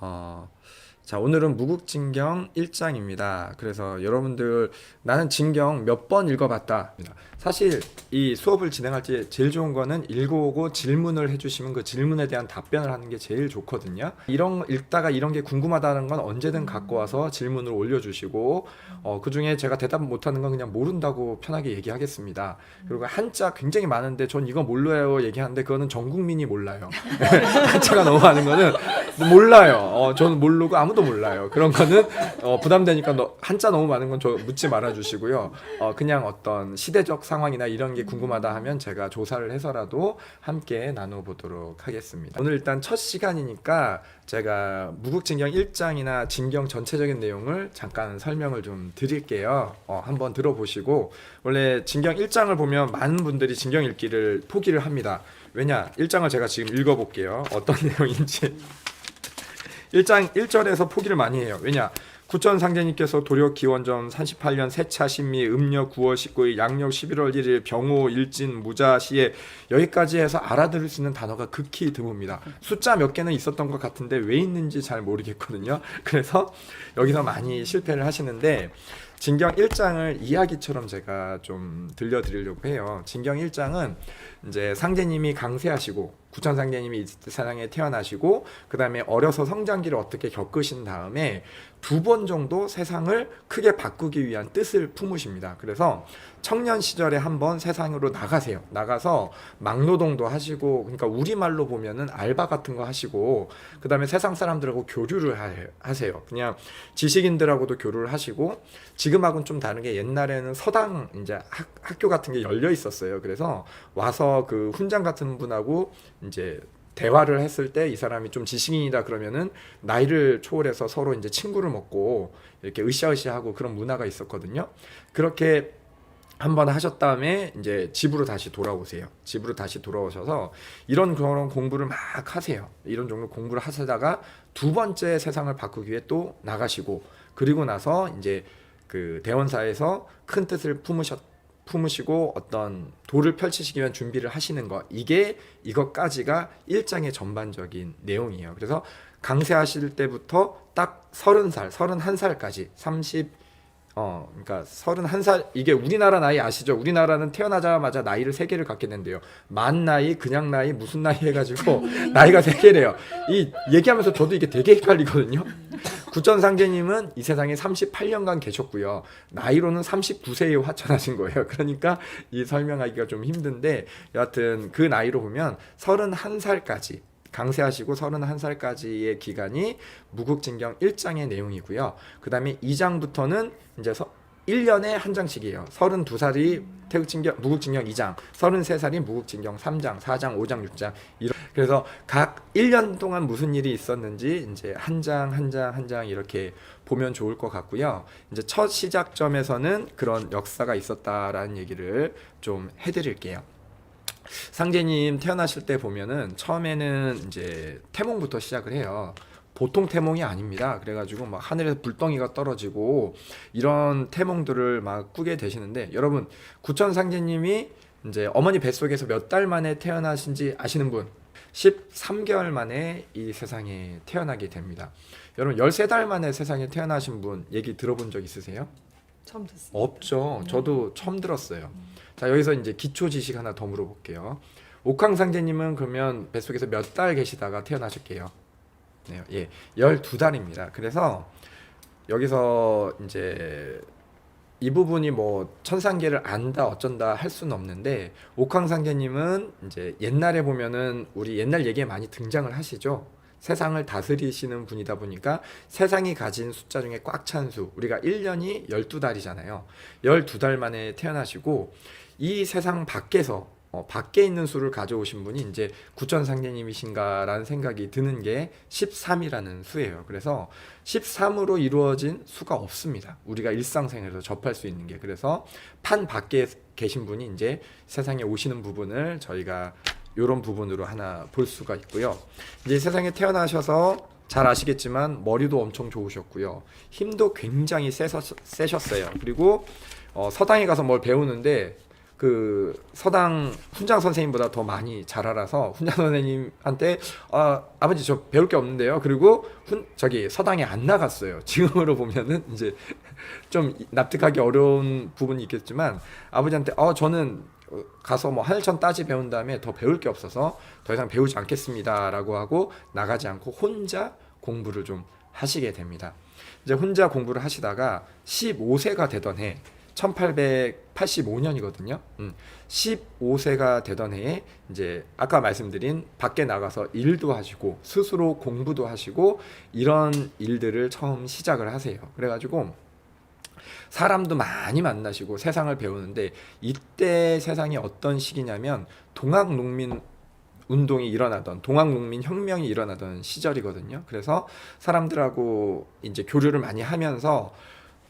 어, 자, 오늘은 무국진경 1장입니다. 그래서 여러분들 나는 진경 몇 번 읽어봤다. 사실 이 수업을 진행할 때 제일 좋은 거는 읽어오고 질문을 해주시면 그 질문에 대한 답변을 하는 게 제일 좋거든요. 이런 읽다가 이런 게 궁금하다는 건 언제든 갖고 와서 질문을 올려주시고 그 중에 제가 대답 못하는 건 그냥 모른다고 편하게 얘기하겠습니다. 그리고 한자 굉장히 많은데 전 이거 몰라요 얘기하는데 그거는 전 국민이 몰라요. 한자가 너무 많은 거는 몰라요. 저는 모르고 아무도 몰라요. 그런 거는 부담되니까 한자 너무 많은 건 저 묻지 말아주시고요. 그냥 어떤 시대적 상황이나 이런 게 궁금하다 하면 제가 조사를 해서라도 함께 나눠보도록 하겠습니다. 오늘 일단 첫 시간이니까 제가 무국진경 1장이나 진경 전체적인 내용을 잠깐 설명을 좀 드릴게요. 한번 들어보시고 원래 진경 1장을 보면 많은 분들이 진경 읽기를 포기를 합니다. 왜냐? 1장을 제가 지금 읽어볼게요. 어떤 내용인지. 1장 1절에서 포기를 많이 해요. 왜냐? 구천상제님께서 도력 기원전 38년 세차 신미 음력 9월 19일 양력 11월 1일 병호 일진 무자 시에 여기까지 해서 알아들을 수 있는 단어가 극히 드뭅니다. 숫자 몇 개는 있었던 것 같은데 왜 있는지 잘 모르겠거든요. 그래서 여기서 많이 실패를 하시는데 진경 1장을 이야기처럼 제가 좀 들려드리려고 해요. 진경 1장은 이제 상제님이 강세하시고 구천상제님이 이 세상에 태어나시고 그 다음에 어려서 성장기를 어떻게 겪으신 다음에 2번 정도 세상을 크게 바꾸기 위한 뜻을 품으십니다. 그래서 청년 시절에 한번 세상으로 나가세요. 나가서 막노동도 하시고, 그러니까 우리말로 보면은 알바 같은 거 하시고, 그 다음에 세상 사람들하고 교류를 하세요. 그냥 지식인들하고도 교류를 하시고, 지금하고는 좀 다른 게 옛날에는 서당 이제 학교 같은 게 열려 있었어요. 그래서 와서 그 훈장 같은 분하고 이제 대화를 했을 때 이 사람이 좀 지식인이다 그러면은 나이를 초월해서 서로 이제 친구를 먹고 이렇게 으쌰으쌰하고 그런 문화가 있었거든요. 그렇게 한번 하셨 다음에 이제 집으로 다시 돌아오세요. 집으로 다시 돌아오셔서 이런 그런 공부를 막 하세요. 이런 종류 공부를 하시다가 2번째 세상을 바꾸기 위해 또 나가시고 그리고 나서 이제 그 대원사에서 큰 뜻을 품으시고 어떤 도를 펼치시기 위한 준비를 하시는 것, 이것까지가 1장의 전반적인 내용이에요. 그래서 강세하실 때부터 딱 30살, 31살까지 그러니까 31살, 이게 우리나라 나이 아시죠? 우리나라는 태어나자마자 나이를 3개를 갖게 된대요. 만 나이, 그냥 나이, 무슨 나이 해가지고 나이가 3개래요. 이 얘기하면서 저도 이게 되게 헷갈리거든요. 구천상제님은 이 세상에 38년간 계셨고요. 나이로는 39세에 화천하신 거예요. 그러니까 이 설명하기가 좀 힘든데 여하튼 그 나이로 보면 31살까지 강세하시고 31살까지의 기간이 무국진경 1장의 내용이고요. 그 다음에 2장부터는 이제 1년에 한 장씩이에요. 32살이 무국진경 2장, 33살이 무국진경 3장, 4장, 5장, 6장. 그래서 각 1년 동안 무슨 일이 있었는지 이제 한 장 이렇게 보면 좋을 것 같고요. 이제 첫 시작점에서는 그런 역사가 있었다라는 얘기를 좀 해드릴게요. 상제님 태어나실 때 보면은 처음에는 이제 태몽부터 시작을 해요. 보통 태몽이 아닙니다. 그래가지고 막 하늘에서 불덩이가 떨어지고 이런 태몽들을 막 꾸게 되시는데 여러분 구천상제님이 이제 어머니 뱃속에서 몇 달 만에 태어나신지 아시는 분? 13개월 만에 이 세상에 태어나게 됩니다. 여러분 13달 만에 세상에 태어나신 분 얘기 들어본 적 있으세요? 처음 듣습니다. 없죠. 저도 처음 들었어요. 자, 여기서 이제 기초 지식 하나 더 물어볼게요. 옥황상제님은 그러면 뱃속에서 몇 달 계시다가 태어나실게요? 네, 12달입니다. 그래서 여기서 이제 이 부분이 뭐 천상계를 안다 어쩐다 할 수는 없는데 옥황상제님은 이제 옛날에 보면은 우리 옛날 얘기에 많이 등장을 하시죠. 세상을 다스리시는 분이다 보니까 세상이 가진 숫자 중에 꽉 찬 수, 우리가 1년이 12달이잖아요. 12달 만에 태어나시고 이 세상 밖에서 밖에 있는 수를 가져오신 분이 이제 구천상제님이신가라는 생각이 드는 게 13이라는 수예요. 그래서 13으로 이루어진 수가 없습니다. 우리가 일상생활에서 접할 수 있는 게. 그래서 판 밖에 계신 분이 이제 세상에 오시는 부분을 저희가 이런 부분으로 하나 볼 수가 있고요. 이제 세상에 태어나셔서 잘 아시겠지만 머리도 엄청 좋으셨고요. 힘도 굉장히 세셨어요. 그리고 서당에 가서 뭘 배우는데 그 서당 훈장 선생님보다 더 많이 잘 알아서 훈장 선생님한테 아버지 저 배울 게 없는데요. 그리고 저기 서당에 안 나갔어요. 지금으로 보면은 이제 좀 납득하기 어려운 부분이 있겠지만 아버지한테 저는 가서 뭐 하늘천 따지 배운 다음에 더 배울 게 없어서 더 이상 배우지 않겠습니다라고 하고 나가지 않고 혼자 공부를 좀 하시게 됩니다. 이제 혼자 공부를 하시다가 15세가 되던 해 1885년이거든요. 15세가 되던 해에 이제 아까 말씀드린 밖에 나가서 일도 하시고 스스로 공부도 하시고 이런 일들을 처음 시작을 하세요. 그래가지고 사람도 많이 만나시고 세상을 배우는데 이때 세상이 어떤 시기냐면 동학농민 운동이 일어나던 동학농민 혁명이 일어나던 시절이거든요. 그래서 사람들하고 이제 교류를 많이 하면서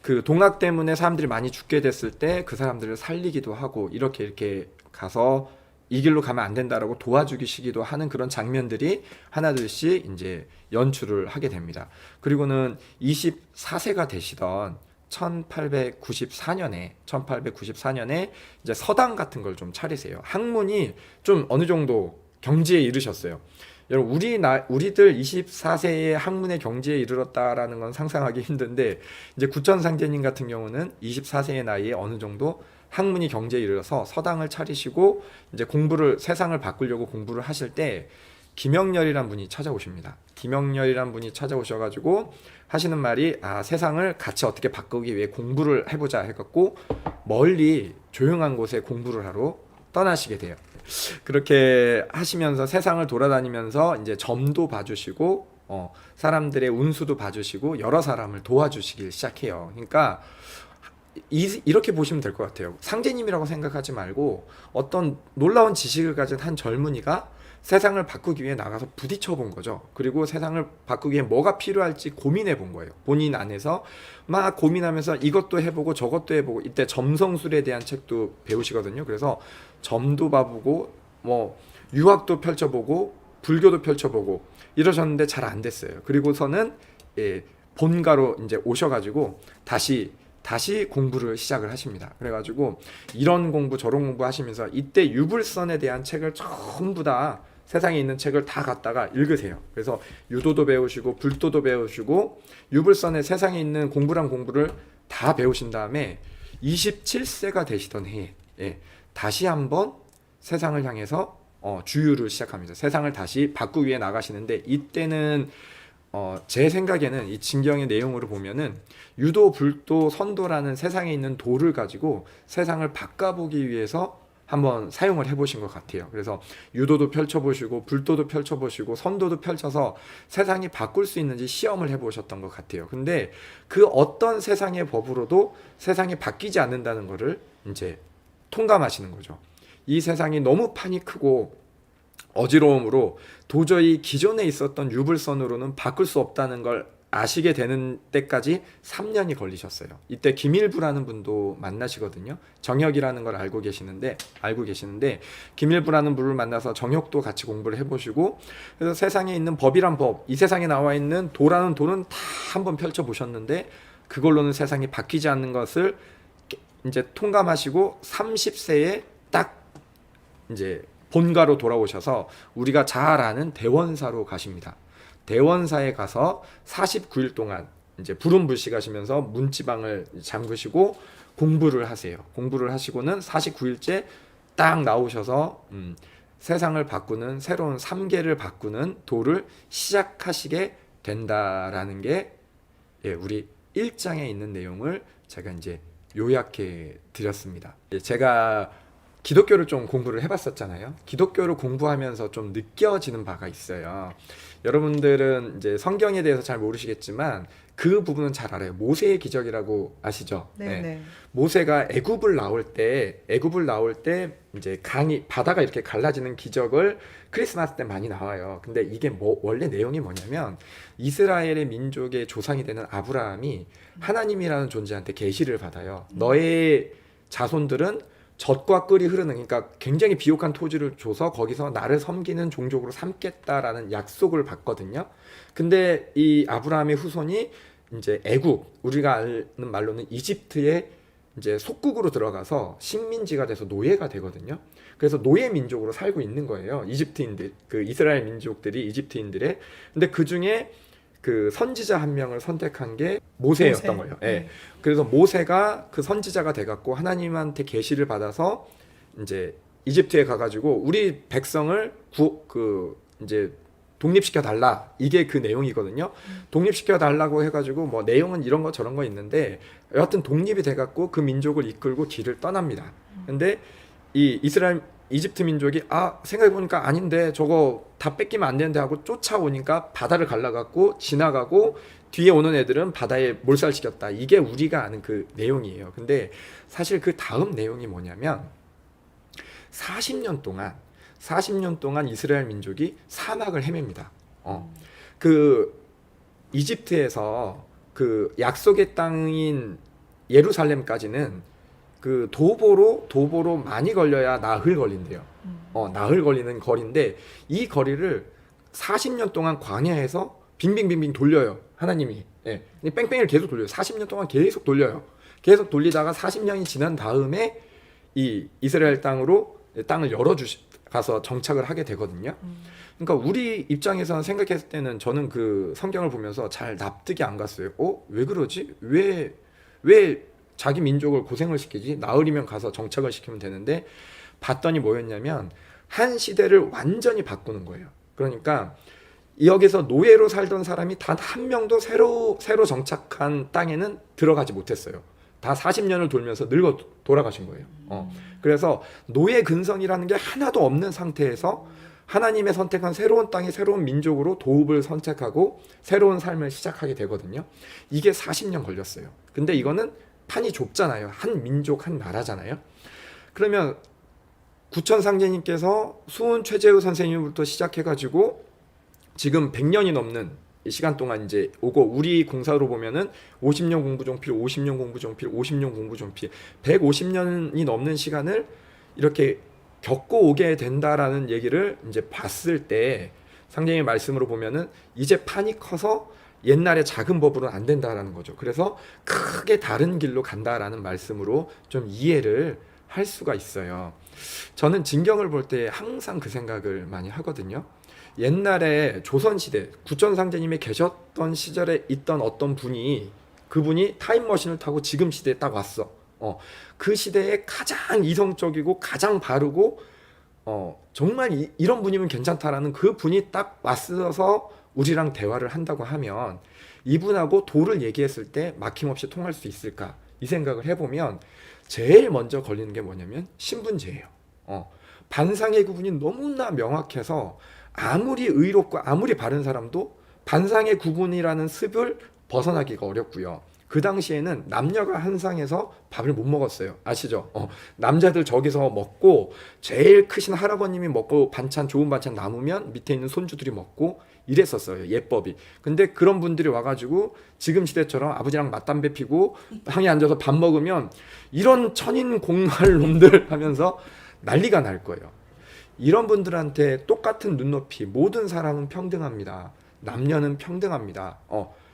그 동학 때문에 사람들이 많이 죽게 됐을 때 그 사람들을 살리기도 하고 이렇게 가서 이 길로 가면 안 된다라고 도와주기시기도 하는 그런 장면들이 하나둘씩 이제 연출을 하게 됩니다. 그리고는 24세가 되시던 1894년에 이제 서당 같은 걸 좀 차리세요. 학문이 좀 어느 정도 경지에 이르셨어요. 여러분 우리들 24세에 학문의 경지에 이르렀다라는 건 상상하기 힘든데 이제 구천상제님 같은 경우는 24세의 나이에 어느 정도 학문이 경지에 이르러서 서당을 차리시고 이제 세상을 바꾸려고 공부를 하실 때 김영렬이란 분이 찾아오십니다. 김영렬이란 분이 찾아오셔가지고 하시는 말이 세상을 같이 어떻게 바꾸기 위해 공부를 해보자 해갖고 멀리 조용한 곳에 공부를 하러 떠나시게 돼요. 그렇게 하시면서 세상을 돌아다니면서 이제 점도 봐주시고 사람들의 운수도 봐주시고 여러 사람을 도와주시길 시작해요. 그러니까 이렇게 보시면 될 것 같아요. 상제님이라고 생각하지 말고 어떤 놀라운 지식을 가진 한 젊은이가 세상을 바꾸기 위해 나가서 부딪혀 본 거죠. 그리고 세상을 바꾸기 위해 뭐가 필요할지 고민해 본 거예요. 본인 안에서 막 고민하면서 이것도 해보고 저것도 해보고 이때 점성술에 대한 책도 배우시거든요. 그래서 점도 봐보고 뭐 유학도 펼쳐보고 불교도 펼쳐보고 이러셨는데 잘 안 됐어요. 그리고서는 본가로 이제 오셔가지고 다시 공부를 시작을 하십니다. 그래가지고 이런 공부 저런 공부 하시면서 이때 유불선에 대한 책을 전부 다 세상에 있는 책을 다 갖다가 읽으세요. 그래서 유도도 배우시고 불도도 배우시고 유불선에 세상에 있는 공부란 공부를 다 배우신 다음에 27세가 되시던 해에 다시 한번 세상을 향해서 주유를 시작합니다. 세상을 다시 바꾸기 위해 나가시는데 이때는 제 생각에는 이 진경의 내용으로 보면은 유도, 불도, 선도라는 세상에 있는 도를 가지고 세상을 바꿔보기 위해서 한번 사용을 해보신 것 같아요. 그래서 유도도 펼쳐보시고 불도도 펼쳐보시고 선도도 펼쳐서 세상이 바꿀 수 있는지 시험을 해보셨던 것 같아요. 근데 그 어떤 세상의 법으로도 세상이 바뀌지 않는다는 것을 이제 통감하시는 거죠. 이 세상이 너무 판이 크고 어지러움으로 도저히 기존에 있었던 유불선으로는 바꿀 수 없다는 걸 아시게 되는 때까지 3년이 걸리셨어요. 이때 김일부라는 분도 만나시거든요. 정혁이라는 걸 알고 계시는데 김일부라는 분을 만나서 정혁도 같이 공부를 해보시고 그래서 세상에 있는 법이란 법, 이 세상에 나와 있는 도라는 도는 다 한번 펼쳐보셨는데 그걸로는 세상이 바뀌지 않는 것을 이제 통감하시고 30세에 딱 이제 본가로 돌아오셔서 우리가 잘 아는 대원사로 가십니다. 대원사에 가서 49일 동안 이제 불음불식하시면서 문지방을 잠그시고 공부를 하세요. 공부를 하시고는 49일째 딱 나오셔서 세상을 바꾸는 새로운 3계를 바꾸는 도를 시작하시게 된다라는 게 우리 1장에 있는 내용을 제가 이제 요약해 드렸습니다. 제가 기독교를 좀 공부를 해봤었잖아요. 기독교를 공부하면서 좀 느껴지는 바가 있어요. 여러분들은 이제 성경에 대해서 잘 모르시겠지만 그 부분은 잘 알아요. 모세의 기적이라고 아시죠? 네. 모세가 애굽을 나올 때 이제 바다가 이렇게 갈라지는 기적을 크리스마스 때 많이 나와요. 근데 이게 원래 내용이 뭐냐면 이스라엘의 민족의 조상이 되는 아브라함이 하나님이라는 존재한테 계시를 받아요. 너의 자손들은 젖과 꿀이 흐르는, 그러니까 굉장히 비옥한 토지를 줘서 거기서 나를 섬기는 종족으로 삼겠다라는 약속을 받거든요. 근데 이 아브라함의 후손이 이제 애굽, 우리가 아는 말로는 이집트에 이제 속국으로 들어가서 식민지가 돼서 노예가 되거든요. 그래서 노예 민족으로 살고 있는 거예요. 이집트인들, 그 이스라엘 민족들이 이집트인들의. 근데 그 중에 그 선지자 한 명을 선택한 게 모세였던 거예요. 예. 그래서 모세가 그 선지자가 돼갖고 하나님한테 계시를 받아서 이제 이집트에 가가지고 우리 백성을 이제 독립시켜 달라, 이게 그 내용이거든요. 독립시켜 달라고 해가지고 뭐 내용은 이런 거 저런 거 있는데 여하튼 독립이 돼갖고 그 민족을 이끌고 길을 떠납니다. 근데 이 이집트 민족이 생각해보니까 아닌데 저거 다 뺏기면 안 되는데 하고 쫓아오니까 바다를 갈라갖고 지나가고 뒤에 오는 애들은 바다에 몰살시켰다, 이게 우리가 아는 그 내용이에요. 근데 사실 그 다음 내용이 뭐냐면 40년 동안 이스라엘 민족이 사막을 헤맵니다. 그 이집트에서 그 약속의 땅인 예루살렘까지는 그 도보로 많이 걸려야 나흘 걸린대요. 나흘 걸리는 거리인데 이 거리를 40년 동안 광야에서 빙빙빙빙 돌려요, 하나님이. 예. 뺑뺑이를 계속 돌려요. 40년 동안 계속 돌려요. 계속 돌리다가 40년이 지난 다음에 이 이스라엘 땅을 가서 정착을 하게 되거든요. 그러니까 우리 입장에서는 생각했을 때는 저는 그 성경을 보면서 잘 납득이 안 갔어요. 왜 그러지? 왜 자기 민족을 고생을 시키지? 나흘이면 가서 정착을 시키면 되는데, 봤더니 뭐였냐면 한 시대를 완전히 바꾸는 거예요. 그러니까 여기서 노예로 살던 사람이 단 한 명도 새로 정착한 땅에는 들어가지 못했어요. 다 40년을 돌면서 늙어 돌아가신 거예요. 그래서 노예 근성이라는 게 하나도 없는 상태에서 하나님의 선택한 새로운 땅이 새로운 민족으로 도읍을 선택하고 새로운 삶을 시작하게 되거든요. 이게 40년 걸렸어요. 근데 이거는 판이 좁잖아요. 한 민족, 한 나라잖아요. 그러면 구천상제님께서 수훈 최재우 선생님부터 시작해가지고 지금 100년이 넘는 시간 동안 이제 오고, 우리 공사로 보면은 50년 공부종필, 50년 공부종필, 50년 공부종필, 150년이 넘는 시간을 이렇게 겪고 오게 된다라는 얘기를 이제 봤을 때, 상제님의 말씀으로 보면은 이제 판이 커서 옛날에 작은 법으로는 안 된다라는 거죠. 그래서 크게 다른 길로 간다라는 말씀으로 좀 이해를 할 수가 있어요. 저는 진경을 볼 때 항상 그 생각을 많이 하거든요. 옛날에 조선시대 구천상제님이 계셨던 시절에 있던 어떤 분이, 그분이 타임머신을 타고 지금 시대에 딱 왔어. 그 시대에 가장 이성적이고 가장 바르고 정말 이런 분이면 괜찮다라는 그 분이 딱 왔어서 우리랑 대화를 한다고 하면 이분하고 도를 얘기했을 때 막힘없이 통할 수 있을까, 이 생각을 해보면 제일 먼저 걸리는 게 뭐냐면 신분제예요. 반상의 구분이 너무나 명확해서 아무리 의롭고 아무리 바른 사람도 반상의 구분이라는 습을 벗어나기가 어렵고요. 그 당시에는 남녀가 한 상에서 밥을 못 먹었어요. 아시죠? 남자들 저기서 먹고 제일 크신 할아버님이 먹고 좋은 반찬 남으면 밑에 있는 손주들이 먹고 이랬었어요, 예법이. 근데 그런 분들이 와가지고 지금 시대처럼 아버지랑 맞담배 피고 방에 앉아서 밥 먹으면 이런 천인 공할 놈들 하면서 난리가 날 거예요. 이런 분들한테 똑같은 눈높이, 모든 사람은 평등합니다, 남녀는 평등합니다,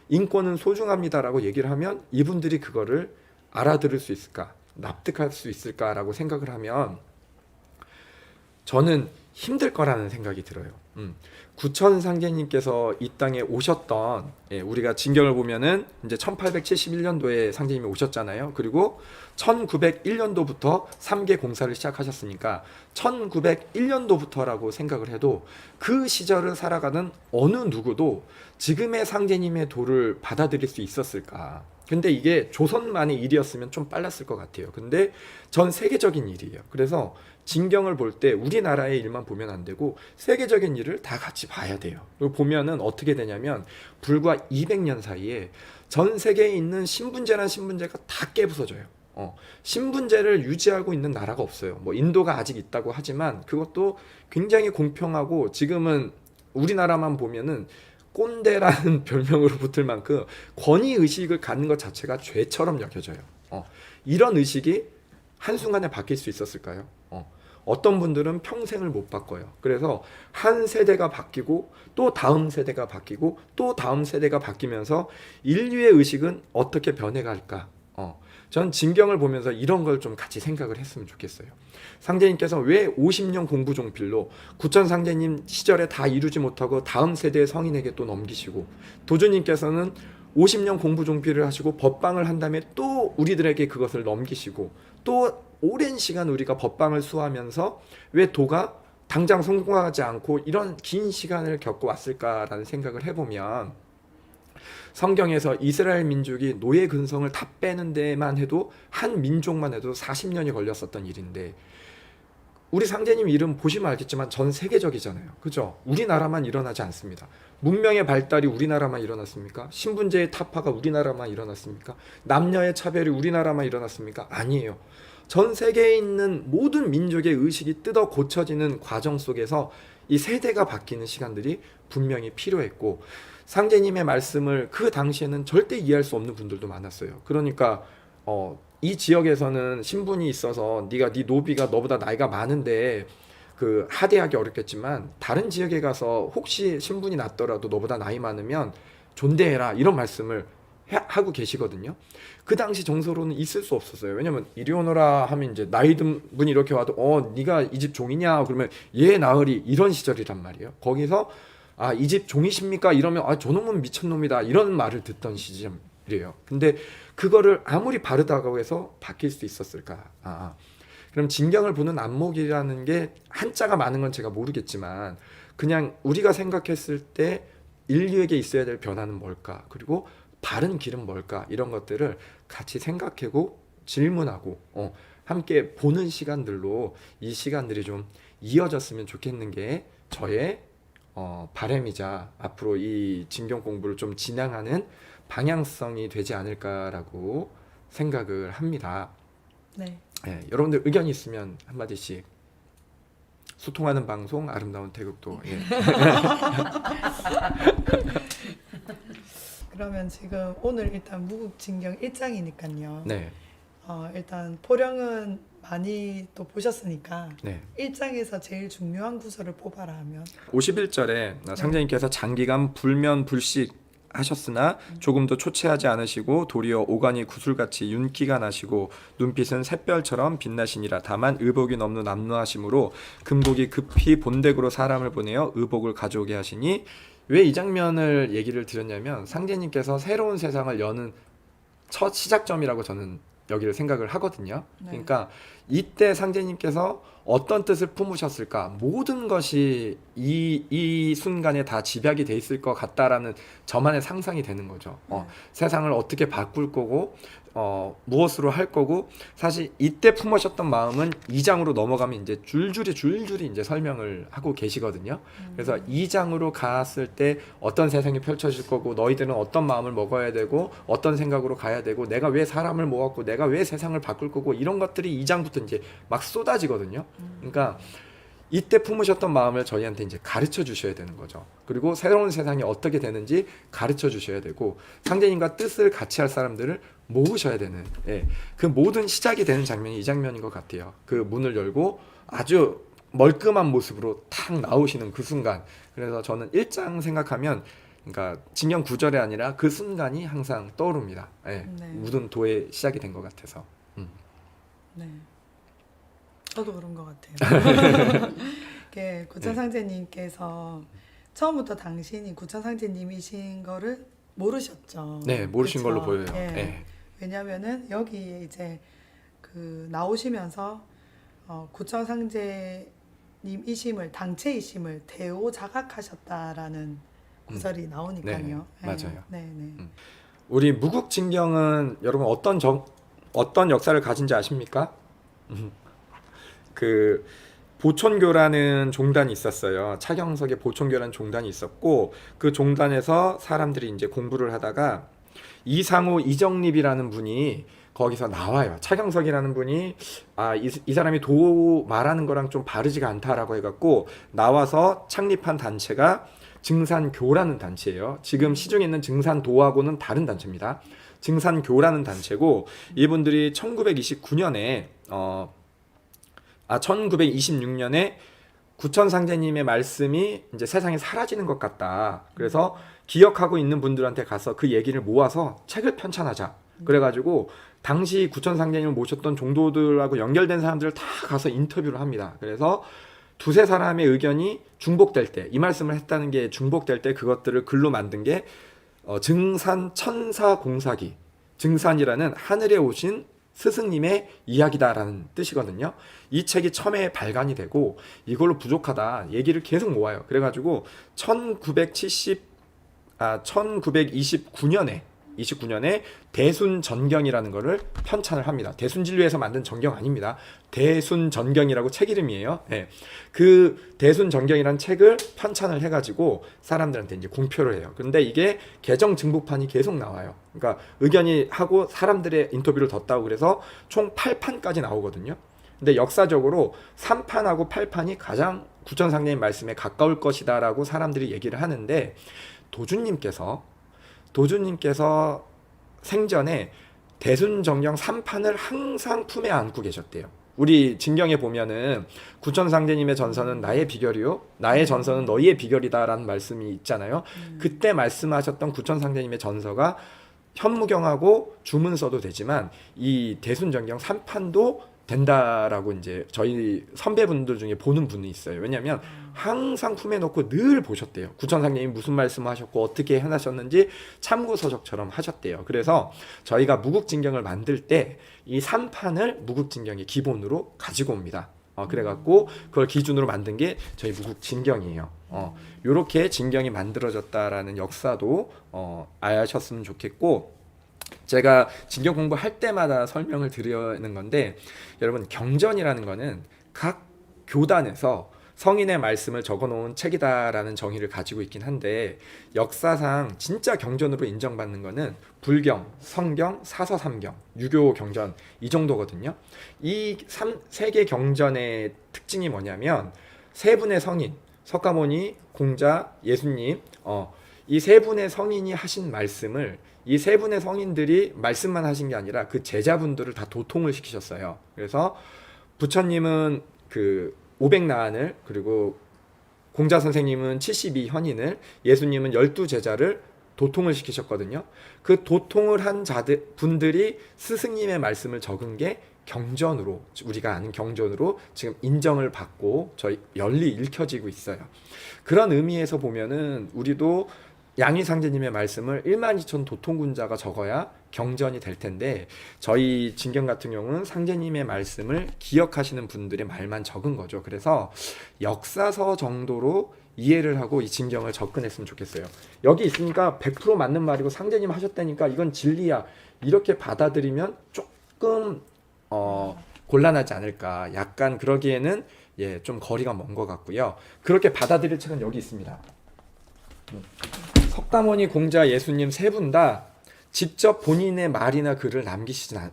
인권은 소중합니다라고 얘기를 하면 이분들이 그거를 알아들을 수 있을까, 납득할 수 있을까라고 생각을 하면 저는 힘들 거라는 생각이 들어요. 구천상제님께서 이 땅에 오셨던, 우리가 진경을 보면은 이제 1871년도에 상제님이 오셨잖아요. 그리고 1901년도부터 3개 공사를 시작하셨으니까 1901년도부터라고 생각을 해도 그 시절을 살아가는 어느 누구도 지금의 상제님의 도를 받아들일 수 있었을까. 근데 이게 조선만의 일이었으면 좀 빨랐을 것 같아요. 근데 전 세계적인 일이에요. 그래서 진경을 볼 때 우리나라의 일만 보면 안 되고 세계적인 일을 다 같이 봐야 돼요. 그리고 보면은 어떻게 되냐면 불과 200년 사이에 전 세계에 있는 신분제란 신분제가 다 깨부서져요. 신분제를 유지하고 있는 나라가 없어요. 뭐 인도가 아직 있다고 하지만 그것도 굉장히 공평하고, 지금은 우리나라만 보면은 꼰대라는 별명으로 붙을 만큼 권위의식을 갖는 것 자체가 죄처럼 여겨져요. 이런 의식이 한순간에 바뀔 수 있었을까요? 어떤 분들은 평생을 못 바꿔요. 그래서 한 세대가 바뀌고 또 다음 세대가 바뀌고 또 다음 세대가 바뀌면서 인류의 의식은 어떻게 변해갈까? 전 진경을 보면서 이런 걸 좀 같이 생각을 했으면 좋겠어요. 상제님께서 왜 50년 공부 종필로 구천 상제님 시절에 다 이루지 못하고 다음 세대의 성인에게 또 넘기시고, 도주님께서는 50년 공부 종필을 하시고 법방을 한 다음에 또 우리들에게 그것을 넘기시고, 또 오랜 시간 우리가 법방을 수하면서 왜 도가 당장 성공하지 않고 이런 긴 시간을 겪고 왔을까라는 생각을 해보면, 성경에서 이스라엘 민족이 노예 근성을 다 빼는 데만 해도 한 민족만 해도 40년이 걸렸었던 일인데, 우리 상제님 이름 보시면 알겠지만 전 세계적이잖아요. 그죠? 우리나라만 일어나지 않습니다. 문명의 발달이 우리나라만 일어났습니까? 신분제의 타파가 우리나라만 일어났습니까? 남녀의 차별이 우리나라만 일어났습니까? 아니에요. 전 세계에 있는 모든 민족의 의식이 뜯어 고쳐지는 과정 속에서 이 세대가 바뀌는 시간들이 분명히 필요했고, 상제님의 말씀을 그 당시에는 절대 이해할 수 없는 분들도 많았어요. 그러니까 이 지역에서는 신분이 있어서 네가 네 노비가 너보다 나이가 많은데 그 하대하기 어렵겠지만, 다른 지역에 가서 혹시 신분이 낮더라도 너보다 나이 많으면 존대해라, 이런 말씀을 하고 계시거든요. 그 당시 정서로는 있을 수 없었어요. 왜냐면 이리 오너라 하면 이제 나이 든 분이 이렇게 와도 네가 이 집 종이냐 그러면 얘 나으리, 이런 시절이란 말이에요. 거기서 이 집 종이십니까 이러면 저놈은 미친놈이다, 이런 말을 듣던 시절이에요. 근데 그거를 아무리 바르다고 해서 바뀔 수 있었을까? 그럼 진경을 보는 안목이라는 게 한자가 많은 건 제가 모르겠지만, 그냥 우리가 생각했을 때 인류에게 있어야 될 변화는 뭘까? 그리고 바른 길은 뭘까? 이런 것들을 같이 생각하고 질문하고 함께 보는 시간들로 이 시간들이 좀 이어졌으면 좋겠는 게 저의 바람이자 앞으로 이 진경 공부를 좀 진행하는 방향성이 되지 않을까라고 생각을 합니다. 네. 네, 여러분들 의견이 있으면 한마디씩. 소통하는 방송 아름다운 태극도. 예. 그러면 지금 오늘 일단 무국진경 1장이니까요. 네. 일단 포령은 많이 또 보셨으니까 네. 1장에서 제일 중요한 구절을 뽑아라 하면 51절에 상제님께서 장기간 불면불식 하셨으나 조금도 초췌하지 않으시고 도리어 오간이 구슬같이 윤기가 나시고 눈빛은 샛별처럼 빛나시니라. 다만 의복이 넘는 남루하심으로 금곡이 급히 본댁으로 사람을 보내어 의복을 가져오게 하시니. 왜 이 장면을 얘기를 드렸냐면, 상제님께서 새로운 세상을 여는 첫 시작점이라고 저는 여기를 생각을 하거든요. 네. 그러니까 이때 상제님께서 어떤 뜻을 품으셨을까? 모든 것이 이 순간에 다 집약이 돼 있을 것 같다라는 저만의 상상이 되는 거죠. 세상을 어떻게 바꿀 거고 무엇으로 할 거고, 사실 이때 품으셨던 마음은 2장으로 넘어가면 이제 줄줄이 이제 설명을 하고 계시거든요. 그래서 2장으로 갔을 때 어떤 세상이 펼쳐질 거고, 너희들은 어떤 마음을 먹어야 되고 어떤 생각으로 가야 되고, 내가 왜 사람을 모았고 내가 왜 세상을 바꿀 거고, 이런 것들이 2장부터 이제 막 쏟아지거든요. 그러니까 이때 품으셨던 마음을 저희한테 이제 가르쳐 주셔야 되는 거죠. 그리고 새로운 세상이 어떻게 되는지 가르쳐 주셔야 되고, 상제님과 뜻을 같이 할 사람들을 모으셔야 되는, 그 모든 시작이 되는 장면이 이 장면인 것 같아요. 그 문을 열고 아주 멀끔한 모습으로 탁 나오시는 그 순간. 그래서 저는 1장 생각하면, 그러니까 진경 9절이 아니라 그 순간이 항상 떠오릅니다. 네. 모든 도의 시작이 된 것 같아서. 네. 저도 그런 것 같아요. 이게 구천상제님께서 처음부터 당신이 구천상제님이신 거를 모르셨죠. 네, 모르신 그쵸? 걸로 보여요. 예. 네. 왜냐면은 여기에 이제 그 나오시면서 구천상제님이심을, 당체이심을 대오 자각하셨다라는 구절이 나오니까요. 네, 맞아요. 네. 우리 무국진경은 여러분 어떤 역사를 가진지 아십니까? 그 보촌교라는 종단이 있었어요. 차경석의 보촌교라는 종단이 있었고, 그 종단에서 사람들이 이제 공부를 하다가 이상우 이정립이라는 분이 거기서 나와요. 차경석이라는 분이 이 사람이 도 말하는 거랑 좀 바르지가 않다라고 해갖고 나와서 창립한 단체가 증산교라는 단체예요. 지금 시중에 있는 증산도하고는 다른 단체입니다. 증산교라는 단체고, 이분들이 1929년에 1926년에 구천상제님의 말씀이 이제 세상에 사라지는 것 같다. 그래서 기억하고 있는 분들한테 가서 그 얘기를 모아서 책을 편찬하자 그래가지고 당시 구천 상제님을 모셨던 종도들하고 연결된 사람들을 다 가서 인터뷰를 합니다. 그래서 두세 사람의 의견이 중복될 때, 이 말씀을 했다는 게 중복될 때 그것들을 글로 만든 게 증산 천사 공사기, 증산이라는 하늘에 오신 스승님의 이야기다라는 뜻이거든요. 이 책이 처음에 발간이 되고 이걸로 부족하다 얘기를 계속 모아요. 그래가지고 1929년에 대순전경이라는 거를 편찬을 합니다. 대순진료에서 만든 전경 아닙니다. 대순전경이라고 책 이름이에요. 네. 그 대순전경이라는 책을 편찬을 해가지고 사람들한테 이제 공표를 해요. 근데 이게 개정 증부판이 계속 나와요. 그러니까 의견이 하고 사람들의 인터뷰를 덧다고 그래서 총 8판까지 나오거든요. 근데 역사적으로 3판하고 8판이 가장 구천상제님 말씀에 가까울 것이다라고 사람들이 얘기를 하는데 도주님께서 생전에 대순정경 3판을 항상 품에 안고 계셨대요. 우리 진경에 보면은 구천상제님의 전서는 나의 비결이요 나의 전서는 너희의 비결이다라는 말씀이 있잖아요. 그때 말씀하셨던 구천상제님의 전서가 현무경하고 주문서도 되지만 이 대순정경 3판도 된다라고 이제 저희 선배분들 중에 보는 분이 있어요. 왜냐하면 항상 품에 넣고 늘 보셨대요. 구천상제님이 무슨 말씀하셨고 어떻게 해나셨는지 참고서적처럼 하셨대요. 그래서 저희가 무국진경을 만들 때 이 3판을 무국진경의 기본으로 가지고 옵니다. 그래갖고 그걸 기준으로 만든 게 저희 무국진경이에요. 요렇게 진경이 만들어졌다라는 역사도 아셨으면 좋겠고, 제가 진경 공부할 때마다 설명을 드리는 건데, 여러분 경전이라는 거는 각 교단에서 성인의 말씀을 적어놓은 책이다라는 정의를 가지고 있긴 한데, 역사상 진짜 경전으로 인정받는 거는 불경, 성경, 사서삼경, 유교 경전 이 정도거든요. 이 세 개 경전의 특징이 뭐냐면 세 분의 성인, 석가모니, 공자, 예수님, 이 세 분의 성인이 하신 말씀을 이 세 분의 성인들이 말씀만 하신 게 아니라 그 제자분들을 다 도통을 시키셨어요. 그래서 부처님은 그 500나안을, 그리고 공자 선생님은 72현인을, 예수님은 12제자를 도통을 시키셨거든요. 그 도통을 한 분들이 스승님의 말씀을 적은 게 경전으로, 우리가 아는 경전으로 지금 인정을 받고 저희 널리 읽혀지고 있어요. 그런 의미에서 보면은 우리도 양희상제님의 말씀을 12,000 도통군자가 적어야 경전이 될 텐데, 저희 진경 같은 경우는 상제님의 말씀을 기억하시는 분들의 말만 적은 거죠. 그래서 역사서 정도로 이해를 하고 이 진경을 접근했으면 좋겠어요. 여기 있으니까 100% 맞는 말이고 상제님 하셨다니까 이건 진리야, 이렇게 받아들이면 조금 곤란하지 않을까, 약간 그러기에는 좀 거리가 먼 것 같고요. 그렇게 받아들일 책은 여기 있습니다. 석가모니, 공자, 예수님 세 분 다 직접 본인의 말이나 글을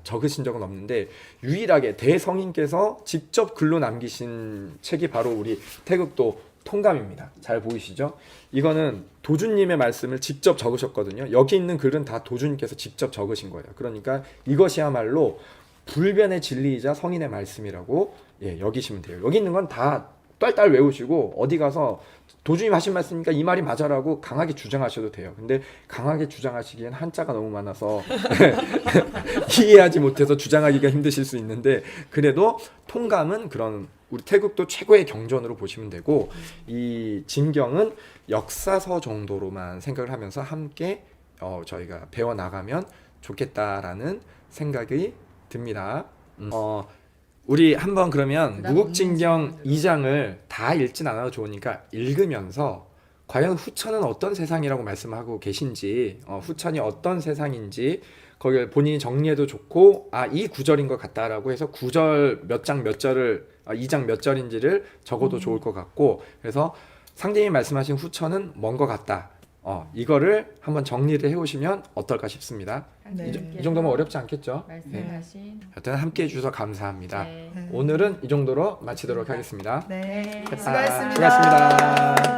적으신 적은 없는데, 유일하게 대성인께서 직접 글로 남기신 책이 바로 우리 태극도 통감입니다. 잘 보이시죠? 이거는 도주님의 말씀을 직접 적으셨거든요. 여기 있는 글은 다 도주님께서 직접 적으신 거예요. 그러니까 이것이야말로 불변의 진리이자 성인의 말씀이라고 여기시면 돼요. 여기 있는 건 다 딸딸 외우시고 어디 가서 도주님 하신 말씀이니까 이 말이 맞아라고 강하게 주장하셔도 돼요. 근데 강하게 주장하시기엔 한자가 너무 많아서 이해하지 못해서 주장하기가 힘드실 수 있는데, 그래도 통감은 그런 우리 태국도 최고의 경전으로 보시면 되고, 이 진경은 역사서 정도로만 생각을 하면서 함께 저희가 배워나가면 좋겠다라는 생각이 듭니다. 우리 한번 그러면 무국진경 2장을 다 읽진 않아도 좋으니까 읽으면서 과연 후천은 어떤 세상이라고 말씀하고 계신지, 후천이 어떤 세상인지 거기를 본인이 정리해도 좋고, 이 구절인 것 같다라고 해서 구절 몇 장 몇 절을 2장 몇 절인지를 적어도 좋을 것 같고, 그래서 상제님이 말씀하신 후천은 먼 것 같다, 이거를 한번 정리를 해오시면 어떨까 싶습니다. 네. 이 정도면 어렵지 않겠죠? 말씀하신 하여튼 함께 해주셔서 감사합니다. 네. 오늘은 이 정도로 마치도록 하겠습니다. 네. 네. 수고하셨습니다. 수고하셨습니다.